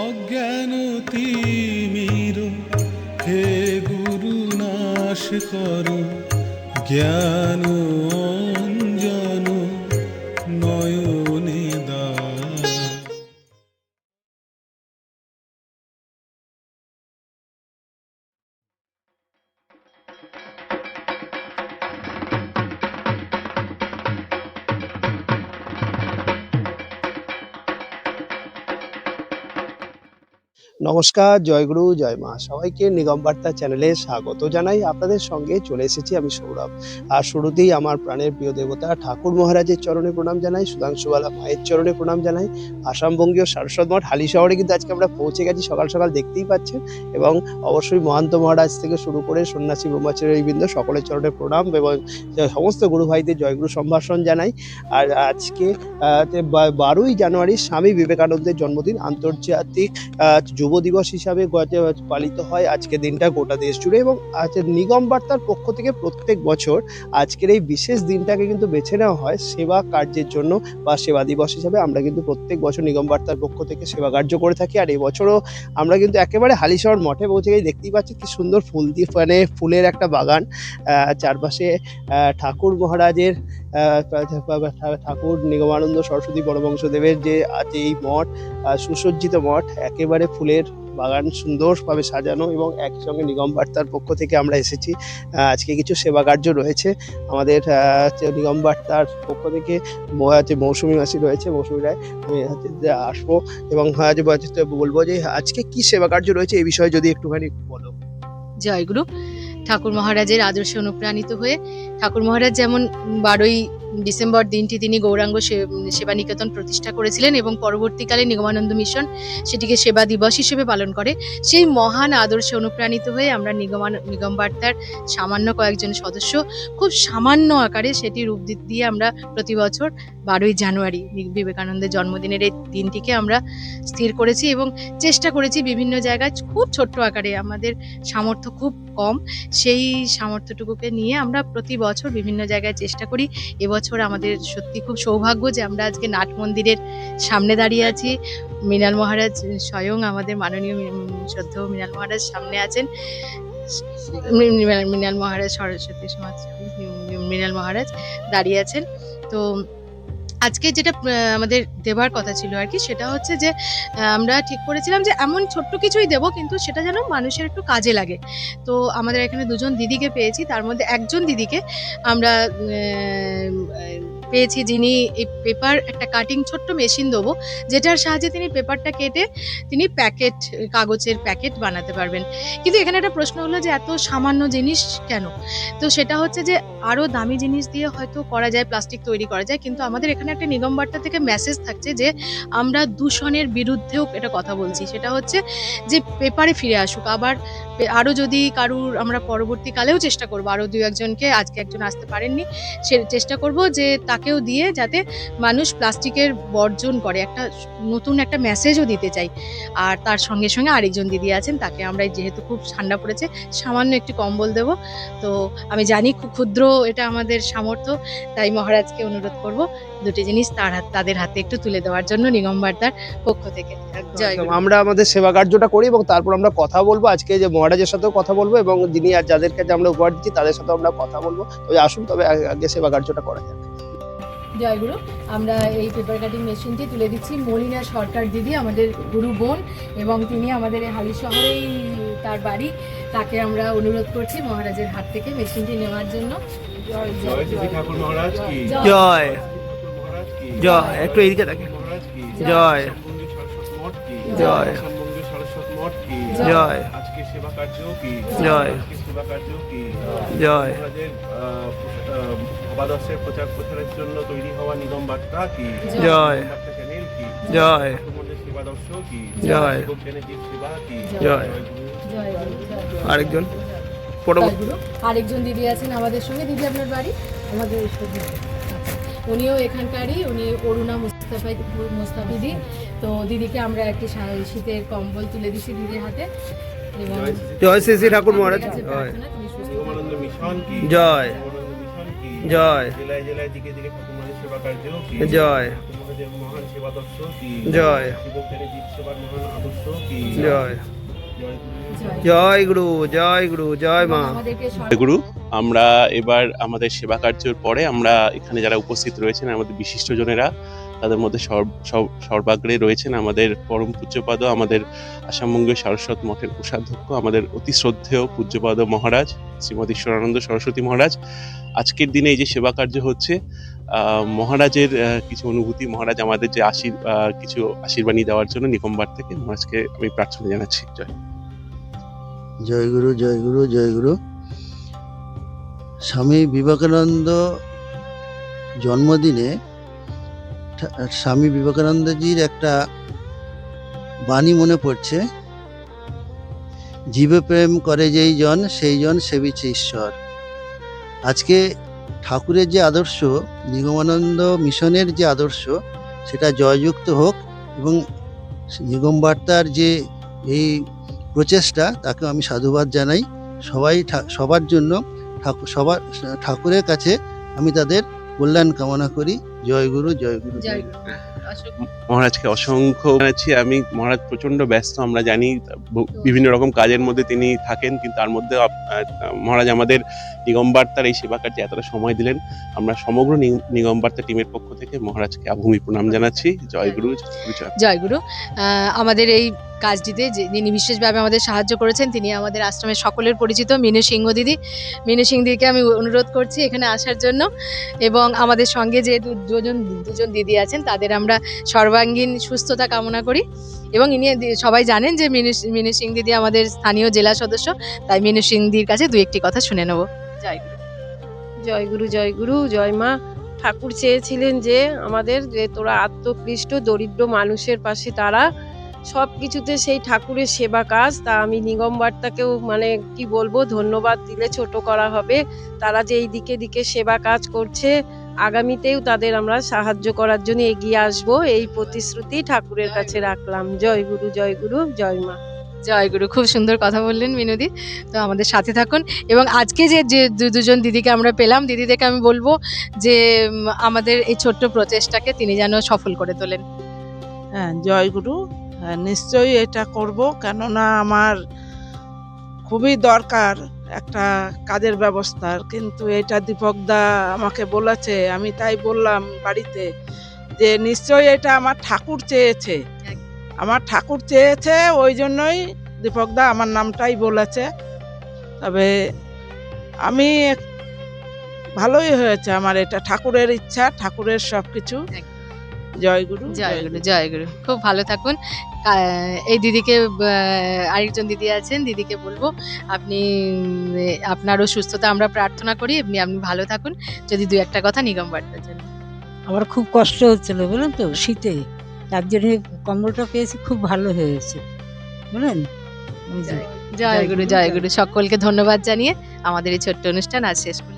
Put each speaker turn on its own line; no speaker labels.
অজ্ঞান তিমির হে গুরু নাশ করো, জ্ঞান অঞ্জন নয়নে দাও।
নমস্কার, জয়গুরু, জয় মা। সবাইকে নিগম বার্তা চ্যানেলে স্বাগত জানাই। আপনাদের সঙ্গে চলে এসেছি আমি সৌরভ। আর শুরুতেই আমার প্রাণের প্রিয় দেবতা ঠাকুর মহারাজের চরণে প্রণাম জানাই, সুধাংশুবালা মায়ের চরণে প্রণাম জানাই। আসামবঙ্গীয় সারস্বত মঠ হালি শহরে কিন্তু আজকে আমরা পৌঁছে গেছি, সকাল সকাল দেখতেই পাচ্ছেন। এবং অবশ্যই মহান্ত মহারাজ থেকে শুরু করে সন্ন্যাসী ব্রহ্মচারীবৃন্দ সকলের চরণে প্রণাম এবং সমস্ত গুরু ভাইদের জয়গুরু সম্ভাষণ জানাই। আর আজকে 12ই জানুয়ারি স্বামী বিবেকানন্দের জন্মদিন, আন্তর্জাতিক যুব দিবস হিসাবে পালিত হয় আজকের দিনটা গোটা দেশ জুড়ে। এবং নিগম বার্তার পক্ষ থেকে প্রত্যেক বছর আজকের এই বিশেষ দিনটাকে কিন্তু বেছে নেওয়া হয় সেবা কার্যের জন্য বা সেবা দিবস হিসাবে। আমরা কিন্তু প্রত্যেক বছর নিগম বার্তার পক্ষ থেকে সেবা কার্য করে থাকি। আর এবছরও আমরা কিন্তু একেবারে হালিশহর মঠে পৌঁছে গিয়ে দেখতেই পাচ্ছি কি সুন্দর ফুল দিয়ে, মানে ফুলের একটা বাগান, চারপাশে ঠাকুর মহারাজের, ঠাকুর নিগমানন্দ সরস্বতী বড়বংশদেবের যে আজ এই মঠ, সুসজ্জিত মঠ, একেবারে ফুলের বাগান সুন্দরভাবে সাজানো। এবং একসঙ্গে নিগম বার্তার পক্ষ থেকে আমরা এসেছি। আজকে কিছু সেবা কার্য রয়েছে আমাদের নিগম বার্তার পক্ষ থেকে। মৌসুমী মাসি রয়েছে, মৌসুমী রায়, আমি আসবো এবং বলবো যে আজকে কি সেবা কার্য রয়েছে এই বিষয়ে যদি একটুখানি বলো।
জয়গুরু। ঠাকুর মহারাজের আদর্শে অনুপ্রাণিত হয়ে ঠাকুর মহারাজ যেমন 12ই ডিসেম্বর দিনটি তিনি গৌরাঙ্গ সেবা নিকেতন প্রতিষ্ঠা করেছিলেন এবং পরবর্তীকালে নিগমানন্দ মিশন সেটিকে সেবা দিবস হিসেবে পালন করে, সেই মহান আদর্শে অনুপ্রাণিত হয়ে আমরা নিগম বার্তার সামান্য কয়েকজন সদস্য খুব সামান্য আকারে সেটি রূপ দিয়ে আমরা প্রতি বছর 12ই জানুয়ারি বিবেকানন্দের জন্মদিনের এই দিনটিকে আমরা স্থির করেছি এবং চেষ্টা করেছি বিভিন্ন জায়গায় খুব ছোট্ট আকারে, আমাদের সামর্থ্য খুব কম, সেই সামর্থ্যটুকুকে নিয়ে আমরা প্রতি বছর বিভিন্ন জায়গায় চেষ্টা করি। এবছর আমাদের সত্যি খুব সৌভাগ্য যে আমরা আজকে নাট মন্দিরের সামনে দাঁড়িয়ে আছি। মৃণাল মহারাজ স্বয়ং, আমাদের মাননীয় শ্রদ্ধেয় মৃণাল মহারাজ সামনে আছেন। মৃণাল মহারাজ, সরস্বতী সমাজ মৃণাল মহারাজ দাঁড়িয়ে আছেন। তো আজকে যেটা আমাদের দেবার কথা ছিল আর কি, সেটা হচ্ছে যে আমরা ঠিক করেছিলাম যে এমন ছোট্ট কিছুই দেব, কিন্তু সেটা যেন মানুষের একটু কাজে লাগে। তো আমাদের এখানে দুজন দিদিকে পেয়েছি, তার মধ্যে একজন দিদিকে আমরা পেয়েছি যিনি এই পেপার, একটা কাটিং ছোট্ট মেশিন দেবো যেটার সাহায্যে তিনি পেপারটা কেটে তিনি প্যাকেট, কাগজের প্যাকেট বানাতে পারবেন। কিন্তু এখানে একটা প্রশ্ন হলো যে এত সামান্য জিনিস কেন? তো সেটা হচ্ছে যে আরও দামি জিনিস দিয়ে হয়তো করা যায়, প্লাস্টিক তৈরি করা যায়, কিন্তু আমাদের এখানে একটা নিগম বার্তা থেকে মেসেজ থাকছে যে আমরা দূষণের বিরুদ্ধেও এটা কথা বলছি। সেটা হচ্ছে যে পেপারে ফিরে আসুক। আবার আরও যদি কারুর, আমরা পরবর্তীকালেও চেষ্টা করবো, আরও 2-1জনকে, আজকে একজন আসতে পারেননি, সে চেষ্টা করব যে তাকেও দিয়ে যাতে মানুষ প্লাস্টিকের বর্জন করে, একটা নতুন একটা মেসেজও দিতে চাই। আর তার সঙ্গে সঙ্গে আরেকজন দিদি আছেন, তাকে আমরা, যেহেতু খুব ঠান্ডা পড়েছে, সামান্য একটি কম্বল দেব। তো আমি জানি খুব ক্ষুদ্র এটা আমাদের সামর্থ্য, তাই মহারাজকে অনুরোধ করব দুটি জিনিস তাদের হাতে একটু তুলে দেওয়ার জন্য নিগম বার্তার পক্ষ থেকে। জয় গুরু।
আমরা আমাদের সেবা কার্যটা করি এবং তারপর আমরা কথা বলবো, আজকে যে মহারাজের সাথেও কথা বলবো এবং যিনি আর যাদের কাছে আমরা উপহার দিচ্ছি তাদের সাথেও আমরা কথা বলবো। তবে আসুন, তবে আগে সেবা কার্যটা করা যাক।
জয়গুরু। আমরা এই পেপার কাটিং মেশিনটি তুলে দিচ্ছি মলিনা সরকার দিদি, আমাদের গুরু বোন, এবং তিনি আমাদের এই হালি শহরেই তার বাড়ি। তাকে আমরা অনুরোধ করছি মহারাজের হাত থেকে মেশিনটি নেওয়ার জন্য। জয় জয় জয় ঠাকুর মহারাজ কি জয়,
জয়। একটু এদিকে দেখেন। জয় জয় জয়।
আজকে সেবা কার্য কি
জয়
সেবা কার্য কি
জয়।
ভাবাদর্শের প্রচার প্রসারের জন্য তৈরি হওয়া নিগম বার্তা কি
জয়
চ্যানেল কি
জয়
সেবাদর্শ কি
জয়
সেবা কি
জয়। আরেকজন
আরেকজন দিদি আছেন আমাদের সঙ্গে। দিদি আপনার বাড়ি? আমাদের উনিও এখানকারই, উনি অরুণা মুস্তাফিদি। তো দিদিকে আমরা একটি শীতের কম্বল তুলে দিচ্ছি দিদির হাতে।
জয় শ্রী শ্রী ঠাকুর মহারাজ জয়।
নিগমানন্দ মিশন কি
জয় জয়
জেলায় জেলায় দিকে দিকে ঠাকুর মহারাজের সেবা কার্য কি
জয়।
মহারাজের মহান সেবাদর্শ কি
জয়।
শিবজ্ঞানী জীব সেবার মহান আদর্শ কি
জয়
জয় গুরু।
জয় গুরু, জয় গুরু, জয় মা।
গুরু, আমরা এবার আমাদের সেবা কার্যের পরে আমরা এখানে যারা উপস্থিত রয়েছেন আমাদের বিশিষ্টজনেরা, তাদের মধ্যে সর্বাগ্রে রয়েছেন আমাদের পরম পূজ্যপাদ, আমাদের আসামবঙ্গের সারস্বত মঠের কোষাধ্যক্ষ, আমাদের অতি শ্রদ্ধেয় পূজ্যপাদ মহারাজ শ্রীমৎ ঈশ্বরানন্দ সরস্বতী মহারাজ। আজকের দিনে এই যে সেবা কার্য হচ্ছে, মহারাজের কিছু অনুভূতি, মহারাজ আমাদের যে কিছু আশীর্বাণী দেওয়ার জন্য নিকমবার থেকে মহারাজকে আমি প্রার্থনা জানাচ্ছি। জয়।
জয় গুরু, জয় গুরু, জয় গুরু। স্বামী বিবেকানন্দ জন্মদিনে স্বামী বিবেকানন্দজির একটা বাণী মনে পড়ছে, জীবে প্রেম করে যেই জন সেই জন সেবিছে ঈশ্বর। আজকে ঠাকুরের যে আদর্শ, নিগমানন্দ মিশনের যে আদর্শ, সেটা জয়যুক্ত হোক এবং নিগম বার্তার যে এই প্রচেষ্টা, তাকে আমি সাধুবাদ জানাই। সবার জন্য ঠাকুরের কাছে আমি তাদের কল্যাণ কামনা করি। জয় গুরু, জয় গুরু,
জয়
জয়
গুরু।
মহারাজকে অসংখ্য জানাচ্ছি। আমি মহারাজ প্রচন্ড ব্যস্ত, আমরা জানি, বিভিন্ন রকম কাজের মধ্যে তিনি থাকেন, কিন্তু তার মধ্যে মহারাজ আমাদের নিগমবার্তার এই সেবা কার্যে এতটা সময় দিলেন। আমরা সমগ্র নিগমবার্তা টিমের পক্ষ থেকে মহারাজকে আভূমি প্রণাম জানাচ্ছি। জয় গুরু, জয়।
জয় গুরু। আমাদের এই কাজটিতে যিনি বিশেষভাবে আমাদের সাহায্য করেছেন, তিনি আমাদের আশ্রমের সকলের পরিচিত মিনু সিংহ দিদি। মিনু সিং দিদিকে আমি অনুরোধ করছি এখানে আসার জন্য, এবং আমাদের সঙ্গে যে দুজন দিদি আছেন তাদের আমরা সর্বাঙ্গীন সুস্থতা কামনা করি। এবং ইনি সবাই জানেন যে মিনু সিং দিদি আমাদের স্থানীয় জেলা সদস্য, তাই মিনু সিং দিদির কাছে দু একটি কথা শুনে নেব। জয় গুরু।
জয় গুরু, জয় গুরু, জয় মা। ঠাকুর চেয়েছিলেন যে আমাদের যে তোরা আত্মক্লিষ্ট দরিদ্র মানুষের পাশে তারা সব কিছুতে সেই ঠাকুরের সেবা কাজ, তা আমি নিগম বার্তাকেও মানে কি বলবো, ধন্যবাদ দিলে ছোট করা হবে। তারা যে এই দিকে দিকে সেবা কাজ করছে, আগামীতেও তাদের আমরা সাহায্য করার জন্য এগিয়ে আসব, এই প্রতিশ্রুতি ঠাকুরের কাছে রাখলাম। জয় গুরু, জয় গুরু, জয় মা।
জয় গুরু। খুব সুন্দর কথা বললেন মিনুদি। তো আমাদের সাথে থাকুন, এবং আজকে যে দুজন দিদিকে আমরা পেলাম, দিদিদেরকে আমি বলবো যে আমাদের এই ছোট্ট প্রচেষ্টাকে তিনি যেন সফল করে তোলেন।
হ্যাঁ, জয় গুরু। হ্যাঁ, নিশ্চয়ই এটা করব, কেননা আমার খুবই দরকার একটা কাজের ব্যবস্থার, কিন্তু এটা দীপকদা আমাকে বলেছে, আমি তাই বললাম বাড়িতে যে নিশ্চয়ই এটা আমার ঠাকুর চেয়েছে, ওই জন্যই দীপকদা আমার নামটাই বলেছে। তবে আমি ভালোই হয়েছে, আমার এটা ঠাকুরের ইচ্ছা, ঠাকুরের সব কিছু। জয় গুরু,
জয় গুরু, জয় গুরু। খুব ভালো থাকুন। এই দিদিকে আরেকজন দিদি আছেন, দিদিকে বলবো আপনি আপনারও সুস্থতা আমরা প্রার্থনা করি, আপনি ভালো থাকুন। যদি দু একটা কথা নিগম বার্তার জন্য।
আমার খুব কষ্ট হচ্ছিল বুঝলেন তো, শীতে, তার জন্য কম্বলটা পেয়েছি, খুব ভালো হয়েছে বুঝলেন।
জয় গুরু, জয় গুরু। সকলকে ধন্যবাদ জানিয়ে আমাদের এই ছোট্ট অনুষ্ঠান আজ শেষ করছি।